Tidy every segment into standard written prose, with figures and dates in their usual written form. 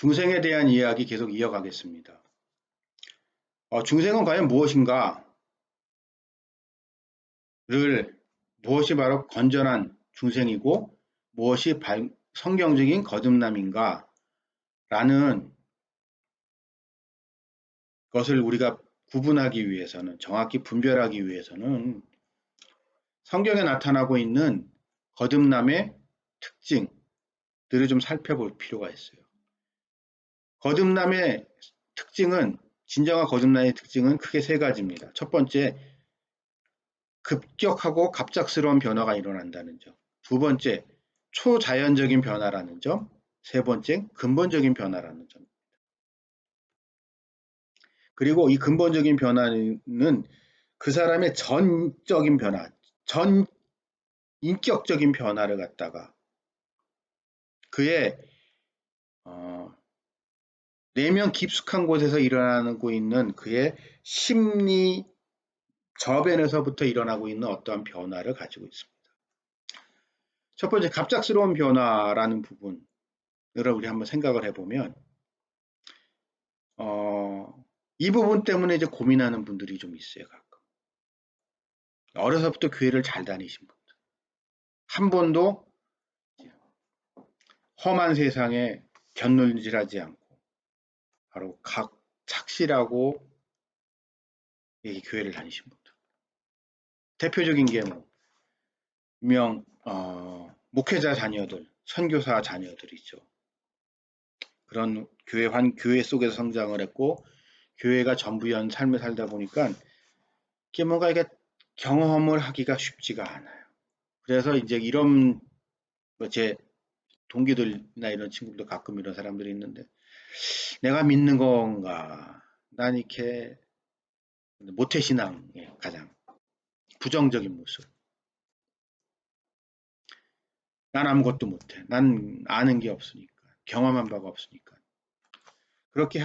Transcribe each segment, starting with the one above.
중생에 대한 이야기 계속 이어가겠습니다. 중생은 과연 무엇인가? 무엇이 바로 건전한 중생이고 무엇이 성경적인 거듭남인가? 라는 것을 우리가 구분하기 위해서는, 정확히 분별하기 위해서는 성경에 나타나고 있는 거듭남의 특징들을 좀 살펴볼 필요가 있어요. 거듭남의 특징은, 진정한 거듭남의 특징은 크게 세 가지입니다. 첫 번째, 급격하고 갑작스러운 변화가 일어난다는 점. 두 번째, 초자연적인 변화라는 점. 세 번째, 근본적인 변화라는 점. 그리고 이 근본적인 변화는 그 사람의 전적인 변화, 전 인격적인 변화를 갖다가 그의 내면 깊숙한 곳에서 일어나고 있는 그의 심리 저변에서부터 일어나고 있는 어떠한 변화를 가지고 있습니다. 첫 번째, 갑작스러운 변화라는 부분을 우리 한번 생각을 해보면 이 부분 때문에 이제 고민하는 분들이 좀 있어요. 가끔. 어려서부터 교회를 잘 다니신 분들. 한 번도 험한 세상에 견눈질하지 않고 바로 착실하고 교회를 다니신 분들. 대표적인 게 유명 목회자 자녀들, 선교사 자녀들이죠. 그런 교회 속에서 성장을 했고 교회가 전부연 삶을 살다 보니까 이게 뭔가 이게 경험을 하기가 쉽지가 않아요. 그래서 이제 이런 제 동기들이나 이런 친구들도 가끔 이런 사람들이 있는데 내가 믿는 건가? 난 이렇게 모태신앙의 가장 부정적인 모습. 난 아무것도 못해. 난 아는 게 없으니까. 경험한 바가 없으니까. 그렇게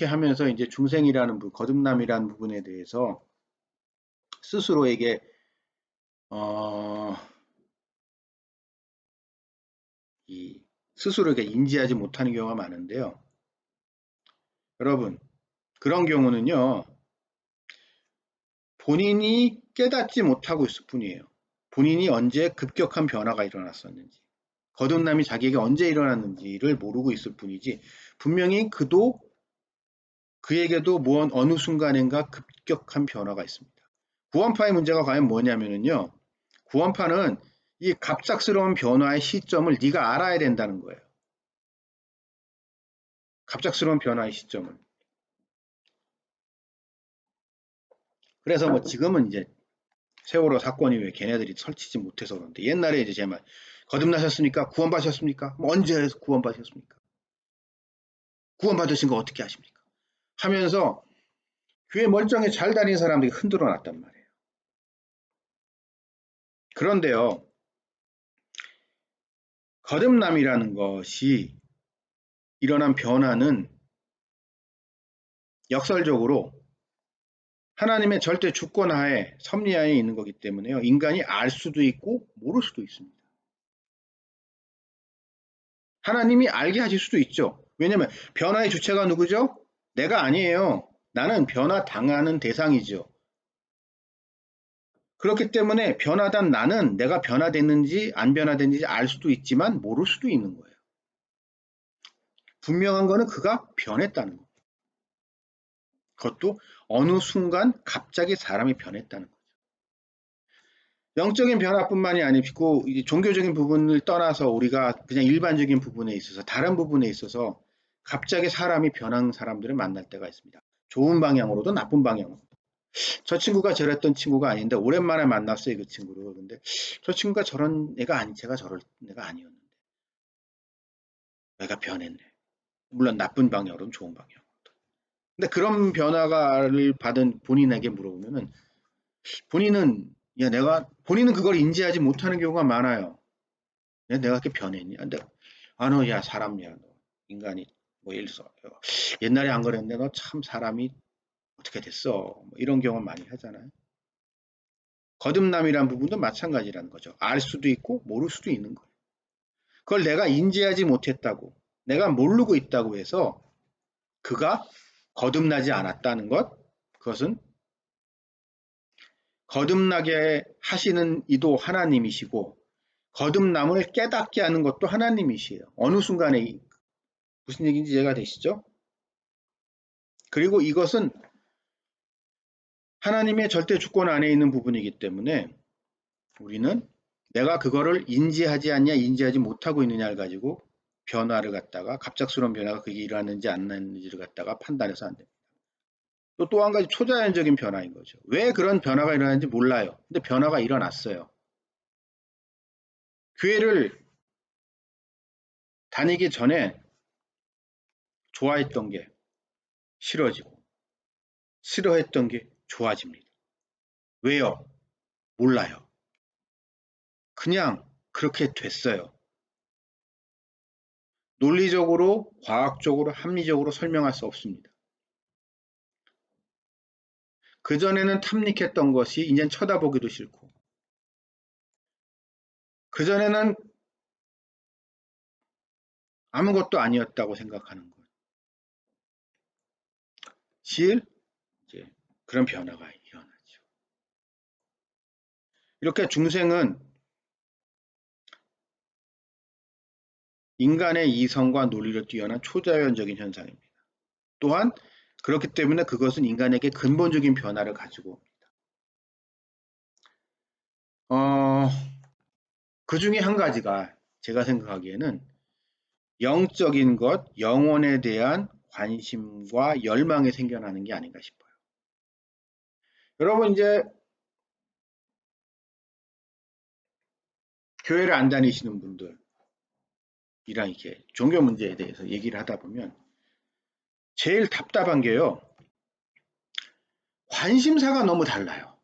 하면서 이제 중생이라는 거듭남이라는 부분에 대해서 스스로에게 스스로에게 인지하지 못하는 경우가 많은데요. 여러분, 그런 경우는요. 본인이 깨닫지 못하고 있을 뿐이에요. 본인이 언제 급격한 변화가 일어났었는지, 거듭남이 자기에게 언제 일어났는지를 모르고 있을 뿐이지 분명히 그에게도 어느 순간인가 급격한 변화가 있습니다. 구원파의 문제가 과연 뭐냐면요. 구원파는 이 갑작스러운 변화의 시점을 네가 알아야 된다는 거예요. 갑작스러운 변화의 시점을. 그래서 지금은 이제 세월호 사건이 왜 걔네들이 설치지 못해서 그런데 옛날에 이제 제 말 거듭나셨습니까? 구원받으셨습니까? 언제 구원받으셨습니까? 구원받으신 거 어떻게 아십니까? 하면서 교회 멀쩡히 잘 다니는 사람들이 흔들어 놨단 말이에요. 그런데요. 거듭남이라는 것이 일어난 변화는 역설적으로 하나님의 절대 주권하에 섭리하에 있는 거기 때문에요. 인간이 알 수도 있고 모를 수도 있습니다. 하나님이 알게 하실 수도 있죠. 왜냐하면 변화의 주체가 누구죠? 내가 아니에요. 나는 변화당하는 대상이죠. 그렇기 때문에 변화된 나는 내가 변화됐는지 안 변화됐는지 알 수도 있지만 모를 수도 있는 거예요. 분명한 거는 그가 변했다는 거예요. 그것도 어느 순간 갑자기 사람이 변했다는 거죠. 영적인 변화뿐만이 아니고 이제 종교적인 부분을 떠나서 우리가 그냥 일반적인 부분에 있어서 다른 부분에 있어서 갑자기 사람이 변한 사람들을 만날 때가 있습니다. 좋은 방향으로도 나쁜 방향으로. 저 친구가 저랬던 친구가 아닌데 오랜만에 만났어요, 그 친구를. 근데 저 친구가 저런 애가 제가 저럴 애가 아니었는데 내가 변했네. 물론 나쁜 방향으로는 좋은 방향. 근데 그런 변화를 받은 본인에게 물어보면은 본인은 본인은 그걸 인지하지 못하는 경우가 많아요. 야, 내가 그렇게 변했냐? 너, 야, 사람이야, 너. 인간이, 예를 들어서, 옛날에 안 그랬는데 너 참 사람이 어떻게 됐어? 이런 경험 많이 하잖아요. 거듭남이란 부분도 마찬가지라는 거죠. 알 수도 있고, 모를 수도 있는 거예요. 그걸 내가 인지하지 못했다고. 내가 모르고 있다고 해서 그가 거듭나지 않았다는 것, 그것은 거듭나게 하시는 이도 하나님이시고 거듭남을 깨닫게 하는 것도 하나님이시에요. 어느 순간에 무슨 얘기인지 이해가 되시죠? 그리고 이것은 하나님의 절대 주권 안에 있는 부분이기 때문에 우리는 내가 그거를 인지하지 않냐, 인지하지 못하고 있느냐를 가지고 변화를 갖다가 갑작스러운 변화가 그게 일어났는지 안 일어났는지를 갖다가 판단해서 안 됩니다. 또 한 가지 초자연적인 변화인 거죠. 왜 그런 변화가 일어났는지 몰라요. 근데 변화가 일어났어요. 교회를 다니기 전에 좋아했던 게 싫어지고 싫어했던 게 좋아집니다. 왜요? 몰라요. 그냥 그렇게 됐어요. 논리적으로, 과학적으로, 합리적으로 설명할 수 없습니다. 그전에는 탐닉했던 것이 이젠 쳐다보기도 싫고 그전에는 아무것도 아니었다고 생각하는 것이 이제 그런 변화가 일어나죠. 이렇게 중생은 인간의 이성과 논리를 뛰어난 초자연적인 현상입니다. 또한 그렇기 때문에 그것은 인간에게 근본적인 변화를 가지고 옵니다. 그 중에 한 가지가 제가 생각하기에는 영적인 것, 영혼에 대한 관심과 열망이 생겨나는 게 아닌가 싶어요. 여러분 이제 교회를 안 다니시는 분들이랑 이렇게 종교 문제에 대해서 얘기를 하다 보면 제일 답답한 게요. 관심사가 너무 달라요.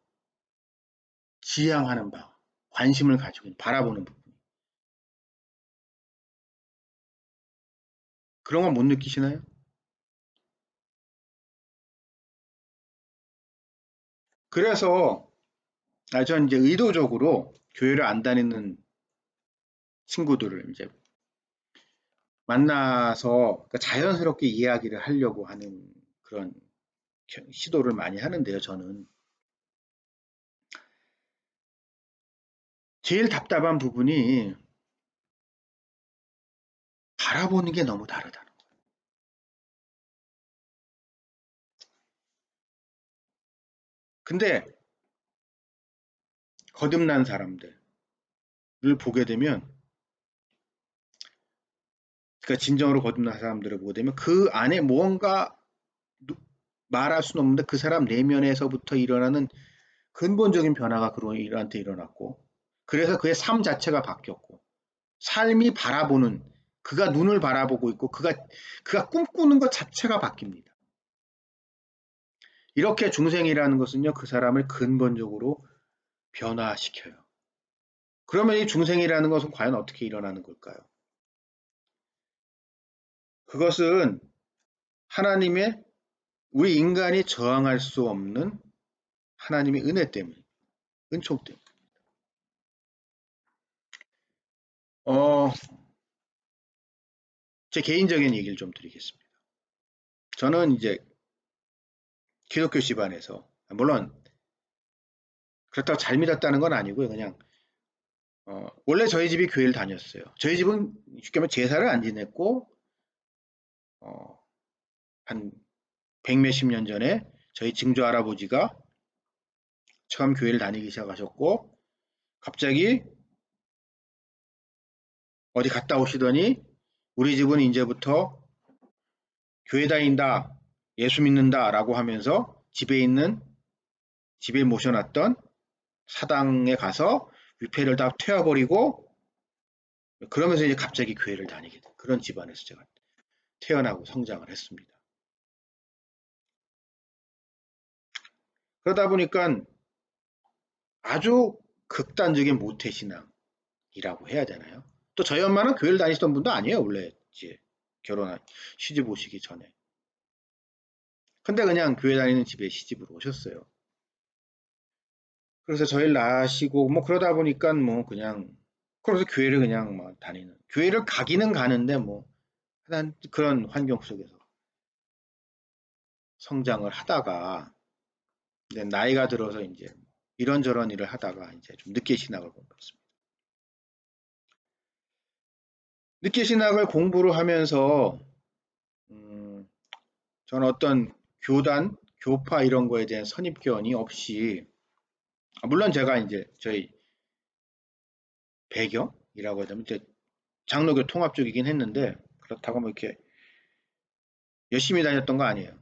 지향하는 바, 관심을 가지고 바라보는 부분. 그런 건 못 느끼시나요? 그래서 전 이제 의도적으로 교회를 안 다니는 친구들을 이제 만나서 자연스럽게 이야기를 하려고 하는 그런 시도를 많이 하는데요, 저는. 제일 답답한 부분이 바라보는 게 너무 다르다는 거예요. 근데 거듭난 사람들을 보게 되면, 그러니까 진정으로 거듭난 사람들을 보게 되면 그 안에 무언가 말할 수는 없는데 그 사람 내면에서부터 일어나는 근본적인 변화가 그한테 일어났고, 그래서 그의 삶 자체가 바뀌었고, 삶이 바라보는, 그가 눈을 바라보고 있고 그가 꿈꾸는 것 자체가 바뀝니다. 이렇게 중생이라는 것은요, 그 사람을 근본적으로 변화시켜요. 그러면 이 중생이라는 것은 과연 어떻게 일어나는 걸까요? 그것은 하나님의, 우리 인간이 저항할 수 없는 하나님의 은혜 때문에, 은총 때문에. 제 개인적인 얘기를 좀 드리겠습니다. 저는 이제 기독교 집안에서, 물론 그렇다고 잘 믿었다는 건 아니고요. 그냥 원래 저희 집이 교회를 다녔어요. 저희 집은 쉽게 말하면 제사를 안 지냈고 한 백몇십 년 전에 저희 증조 할아버지가 처음 교회를 다니기 시작하셨고 갑자기 어디 갔다 오시더니 우리 집은 이제부터 교회 다닌다, 예수 믿는다라고 하면서 집에 모셔놨던 사당에 가서 위패를 다 태워버리고 그러면서 이제 갑자기 교회를 다니게 된 그런 집안에서 제가 태어나고 성장을 했습니다. 그러다 보니까 아주 극단적인 모태신앙이라고 해야 되나요? 또 저희 엄마는 교회를 다니시던 분도 아니에요. 원래 이제 시집 오시기 전에. 근데 그냥 교회 다니는 집에 시집으로 오셨어요. 그래서 저희를 낳으시고 뭐 그러다 보니까 뭐 그냥 그래서 교회를 그냥 뭐 다니는 교회를 가기는 가는데 뭐 그런 환경 속에서 성장을 하다가 이제 나이가 들어서 이제 이런저런 일을 하다가 이제 좀 늦게 신학을 공부했습니다. 늦게 신학을 공부를 하면서 저는 어떤 교단, 교파 이런 거에 대한 선입견이 없이 물론 제가 이제 저희 배경이라고 해야 되면 이제 장로교 통합 쪽이긴 했는데 그렇다고 뭐 이렇게 열심히 다녔던 거 아니에요.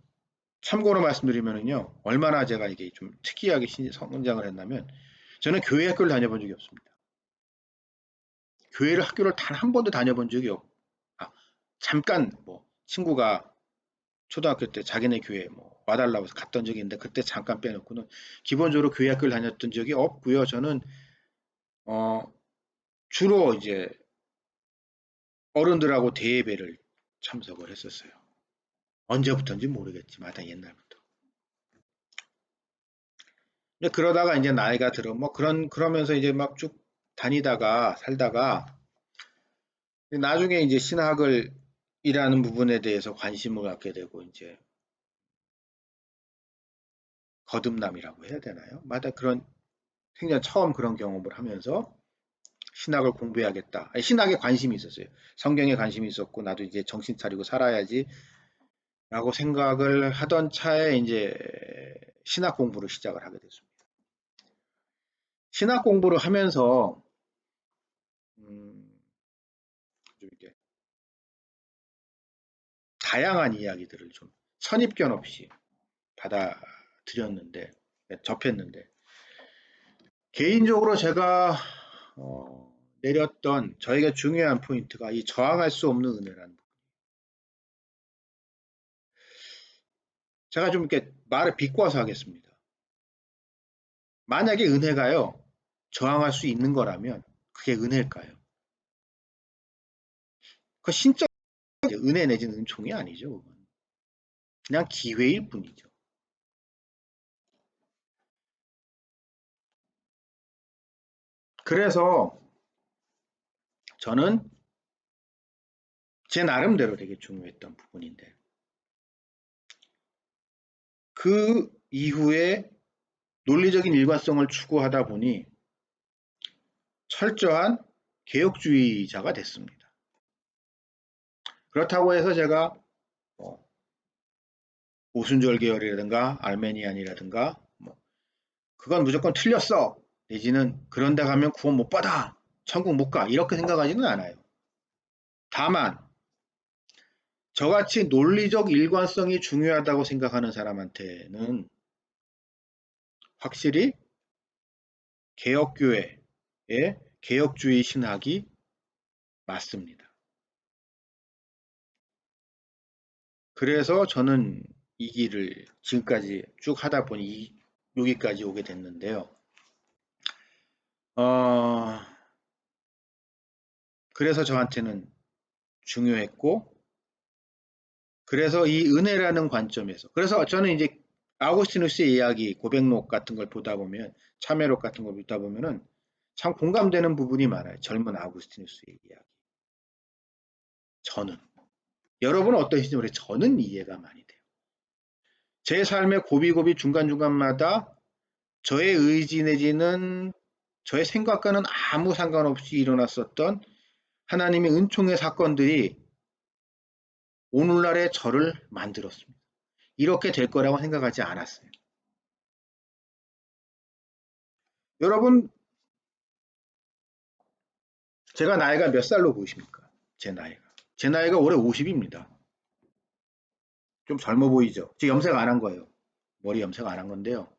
참고로 말씀드리면은요, 얼마나 제가 이게 좀 특이하게 성장을 했냐면, 저는 교회 학교를 다녀본 적이 없습니다. 학교를 단 한 번도 다녀본 적이 아, 잠깐 뭐 친구가 초등학교 때 자기네 교회 뭐 와달라고 해서 갔던 적이 있는데 그때 잠깐 빼놓고는 기본적으로 교회 학교를 다녔던 적이 없고요. 저는 어, 주로 이제 어른들하고 대예배를 참석을 했었어요. 언제부터인지 모르겠지만 하여튼 옛날부터. 근데 그러다가 이제 나이가 들어 뭐 그러면서 이제 막 쭉 다니다가 살다가 나중에 이제 신학을 이라는 부분에 대해서 관심을 갖게 되고 이제 거듭남이라고 해야 되나요? 마다 그런 생전 처음 그런 경험을 하면서 신학을 공부해야겠다. 아니, 신학에 관심이 있었어요. 성경에 관심이 있었고 나도 이제 정신 차리고 살아야지라고 생각을 하던 차에 이제 신학 공부를 시작을 하게 됐습니다. 신학 공부를 하면서 좀 이렇게 다양한 이야기들을 좀 선입견 없이 받아들였는데 접했는데 개인적으로 제가 내렸던 저에게 중요한 포인트가 이 저항할 수 없는 은혜라는 부분. 제가 좀 이렇게 말을 비꼬아서 하겠습니다. 만약에 은혜가요 저항할 수 있는 거라면 그게 은혜일까요? 그 신적 은혜 내지는 은총이 아니죠. 그냥 기회일 뿐이죠. 그래서 저는 제 나름대로 되게 중요했던 부분인데 그 이후에 논리적인 일관성을 추구하다 보니 철저한 개혁주의자가 됐습니다. 그렇다고 해서 제가 뭐 오순절 계열이라든가 알메니안이라든가 뭐 그건 무조건 틀렸어 내지는 그런 데 가면 구원 못 받아 천국 못 가 이렇게 생각하지는 않아요. 다만 저같이 논리적 일관성이 중요하다고 생각하는 사람한테는 확실히 개혁교회의 개혁주의 신학이 맞습니다. 그래서 저는 이 길을 지금까지 쭉 하다 보니 여기까지 오게 됐는데요. 그래서 저한테는 중요했고, 그래서 이 은혜라는 관점에서, 그래서 저는 이제 아우구스티누스의 이야기, 고백록 같은 걸 보다 보면, 참회록 같은 걸 보다 보면은 참 공감되는 부분이 많아요. 젊은 아우구스티누스의 이야기. 저는. 여러분은 어떠신지 모르겠어요. 저는 이해가 많이 돼요. 제 삶의 고비고비 중간중간마다 저의 의지 내지는 저의 생각과는 아무 상관없이 일어났었던 하나님의 은총의 사건들이 오늘날의 저를 만들었습니다. 이렇게 될 거라고 생각하지 않았어요. 여러분, 제가 나이가 몇 살로 보이십니까? 제 나이가. 제 나이가 올해 50입니다. 좀 젊어 보이죠? 지금 염색 안 한 거예요. 머리 염색 안 한 건데요.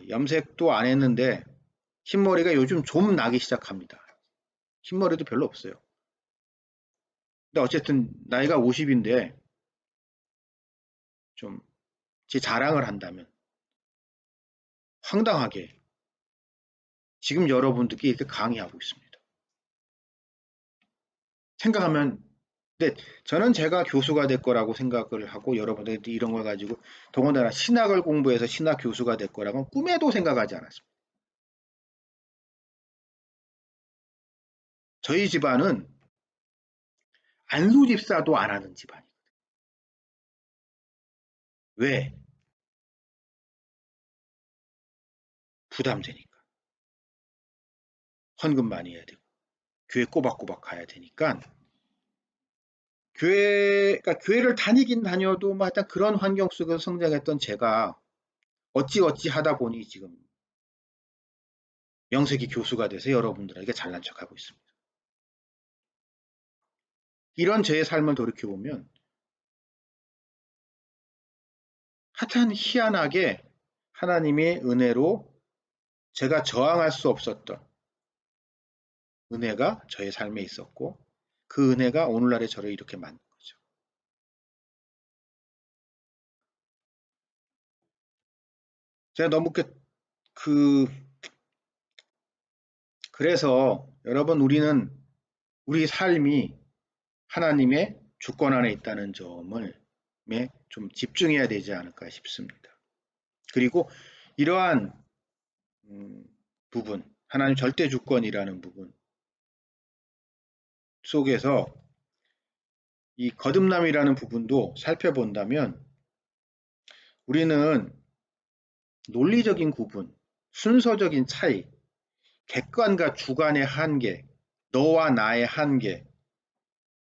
염색도 안 했는데 흰머리가 요즘 좀 나기 시작합니다. 흰머리도 별로 없어요. 근데 어쨌든 나이가 50인데 좀 제 자랑을 한다면 황당하게 지금 여러분들께 이렇게 강의하고 있습니다. 생각하면 근데 저는 제가 교수가 될 거라고 생각을 하고 여러분들이 이런 걸 가지고 더군다나 신학을 공부해서 신학 교수가 될 거라고는 꿈에도 생각하지 않았습니다. 저희 집안은 안수집사도 안 하는 집안이에요. 왜? 부담되니까. 헌금 많이 해야 되고 교회 꼬박꼬박 가야 되니까 그러니까 교회를 다니긴 다녀도 뭐 일단 그런 환경 속에서 성장했던 제가 어찌어찌 하다 보니 지금 명색이 교수가 돼서 여러분들에게 잘난 척하고 있습니다. 이런 제 삶을 돌이켜보면 하여튼 희한하게 하나님의 은혜로 제가 저항할 수 없었던 은혜가 저의 삶에 있었고 그 은혜가 오늘날의 저를 이렇게 만든 거죠. 제가 너무 그 그래서 여러분 우리는 우리 삶이 하나님의 주권 안에 있다는 점을 좀 집중해야 되지 않을까 싶습니다. 그리고 이러한 부분, 하나님 절대 주권이라는 부분 속에서 이 거듭남이라는 부분도 살펴본다면 우리는 논리적인 구분, 순서적인 차이, 객관과 주관의 한계, 너와 나의 한계,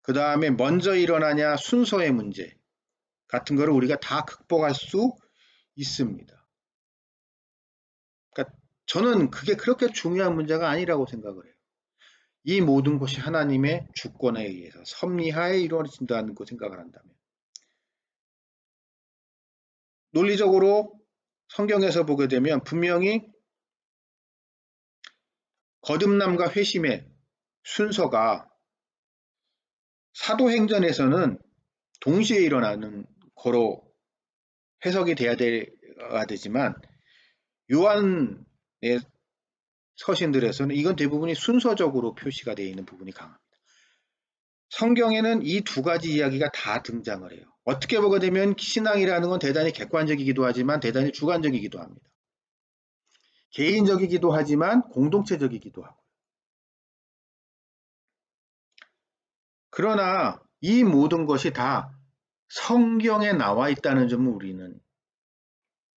그 다음에 먼저 일어나냐 순서의 문제 같은 거를 우리가 다 극복할 수 있습니다. 그러니까 저는 그게 그렇게 중요한 문제가 아니라고 생각을 해요. 이 모든 것이 하나님의 주권에 의해서 섭리하에 이루어진다는 거 생각을 한다면 논리적으로 성경에서 보게 되면 분명히 거듭남과 회심의 순서가 사도행전에서는 동시에 일어나는 거로 해석이 돼야 되지만 요한의 서신들에서는 이건 대부분이 순서적으로 표시가 되어 있는 부분이 강합니다. 성경에는 이 두 가지 이야기가 다 등장을 해요. 어떻게 보게 되면 신앙이라는 건 대단히 객관적이기도 하지만 대단히 주관적이기도 합니다. 개인적이기도 하지만 공동체적이기도 하고. 그러나 이 모든 것이 다 성경에 나와 있다는 점을 우리는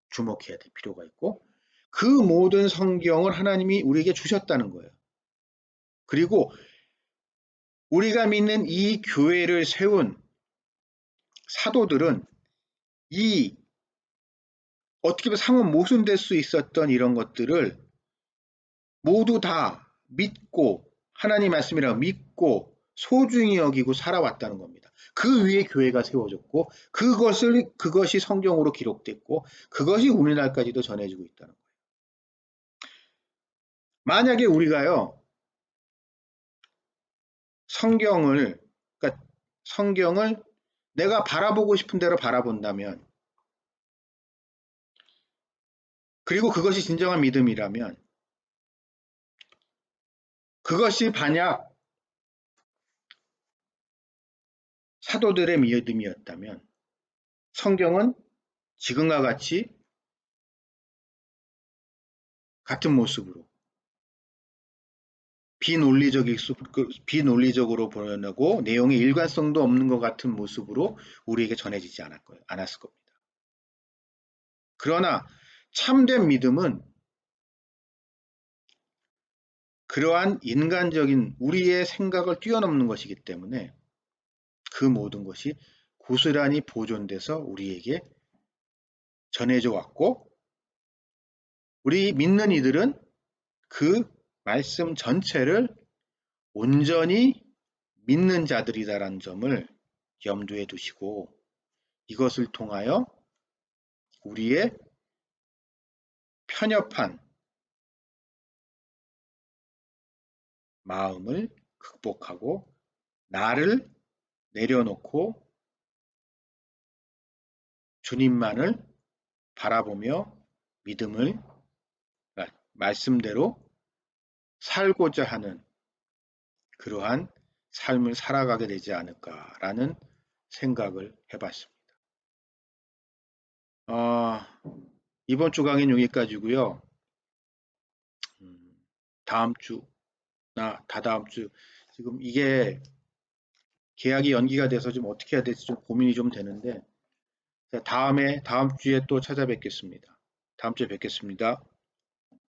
주목해야 될 필요가 있고 그 모든 성경을 하나님이 우리에게 주셨다는 거예요. 그리고 우리가 믿는 이 교회를 세운 사도들은 이 어떻게 보면 상호 모순될 수 있었던 이런 것들을 모두 다 믿고 하나님 말씀이라고 믿고 소중히 여기고 살아왔다는 겁니다. 그 위에 교회가 세워졌고 그것이 성경으로 기록됐고 그것이 오늘날까지도 전해지고 있다는 거예요. 만약에 우리가요 그러니까 성경을 내가 바라보고 싶은 대로 바라본다면 그리고 그것이 진정한 믿음이라면 그것이 반약 사도들의 믿음이었다면 성경은 지금과 같이 같은 모습으로 비논리적으로 보여내고 내용에 일관성도 없는 것 같은 모습으로 우리에게 전해지지 않았을 겁니다. 그러나 참된 믿음은 그러한 인간적인 우리의 생각을 뛰어넘는 것이기 때문에 그 모든 것이 고스란히 보존돼서 우리에게 전해져 왔고 우리 믿는 이들은 그 말씀 전체를 온전히 믿는 자들이다라는 점을 염두에 두시고 이것을 통하여 우리의 편협한 마음을 극복하고 나를 내려놓고 주님만을 바라보며 믿음을 말씀대로 살고자 하는 그러한 삶을 살아가게 되지 않을까라는 생각을 해봤습니다. 이번 주 강의는 여기까지고요. 다음 주나 다다음 주 지금 이게 계약이 연기가 돼서 좀 어떻게 해야 될지 좀 고민이 좀 되는데, 다음 주에 또 찾아뵙겠습니다. 다음 주에 뵙겠습니다.